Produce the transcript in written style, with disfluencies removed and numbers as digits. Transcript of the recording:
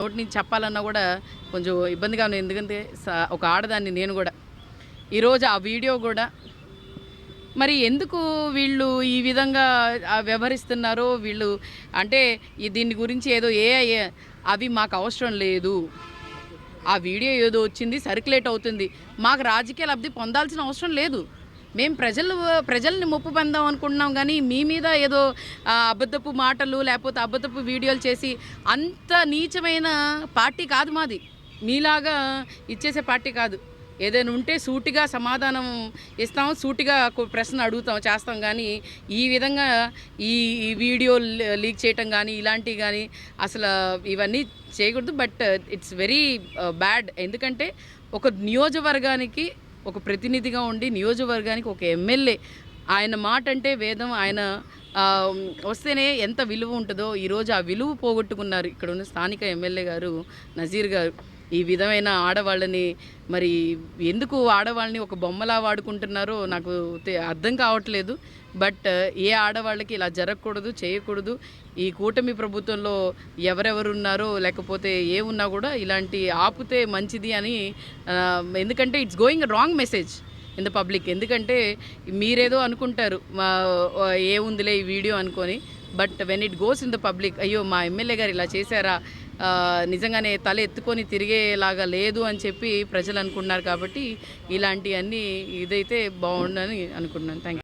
నోటి నుంచి చెప్పాలన్నా కూడా కొంచెం ఇబ్బందిగా ఉంది. ఎందుకంటే ఒక ఆడదాన్ని నేను కూడా. ఈరోజు ఆ వీడియో కూడా మరి ఎందుకు వీళ్ళు ఈ విధంగా వ్యవహరిస్తున్నారో వీళ్ళు అంటే దీని గురించి ఏదో అవి మాకు అవసరం లేదు. ఆ వీడియో ఏదో వచ్చింది, సర్క్యులేట్ అవుతుంది, మాకు రాజకీయ లబ్ధి పొందాల్సిన అవసరం లేదు. మేము ప్రజల్ని ముప్పు పొందాం అనుకుంటున్నాం, కానీ మీ మీద ఏదో అబద్ధపు మాటలు లేకపోతే అబద్ధపు వీడియోలు చేసి అంత నీచమైన పార్టీ కాదు మాది. మీలాగా ఇచ్చేసే పార్టీ కాదు. ఏదైనా ఉంటే సూటిగా సమాధానం ఇస్తాం, సూటిగా ప్రశ్న అడుగుతాం, చేస్తాం. కానీ ఈ విధంగా ఈ వీడియో లీక్ చేయటం కానీ ఇలాంటివి కానీ అసలు ఇవన్నీ చేయకూడదు. But it's very bad. ఎందుకంటే ఒక నియోజకవర్గానికి ఒక ప్రతినిధిగా ఉండి నియోజకవర్గానికి ఒక ఎమ్మెల్యే, ఆయన మాట అంటే వేదం, ఆయన వస్తేనే ఎంత విలువ ఉంటుందో ఈరోజు ఆ విలువ పోగొట్టుకున్నారు ఇక్కడ ఉన్న స్థానిక ఎమ్మెల్యే గారు, నజీర్ గారు. ఈ విధమైన ఆడవాళ్ళని మరి ఎందుకు ఆడవాళ్ళని ఒక బొమ్మలా వాడుకుంటున్నారో నాకు అర్థం కావట్లేదు. బట్ ఏ ఆడవాళ్ళకి ఇలా జరగకూడదు, చేయకూడదు. ఈ కూటమి ప్రభుత్వంలో ఎవరెవరున్నారో లేకపోతే ఏమున్నా కూడా ఇలాంటి ఆపితే మంచిది అని. ఎందుకంటే it's going wrong message in the public. ఎందుకంటే మీరేదో అనుకుంటారు ఏముందిలే ఈ వీడియో అనుకొని, but when it goes in the public, అయ్యో మా ఎమ్మెల్యే గారు ఇలా చేశారా, నిజంగానే తల ఎత్తుకొని తిరిగేలాగా లేదు అని చెప్పి ప్రజలు అనుకున్నారు. కాబట్టి ఇలాంటివన్నీ ఇదైతే బాగుండని అనుకుంటున్నాను. Thank you.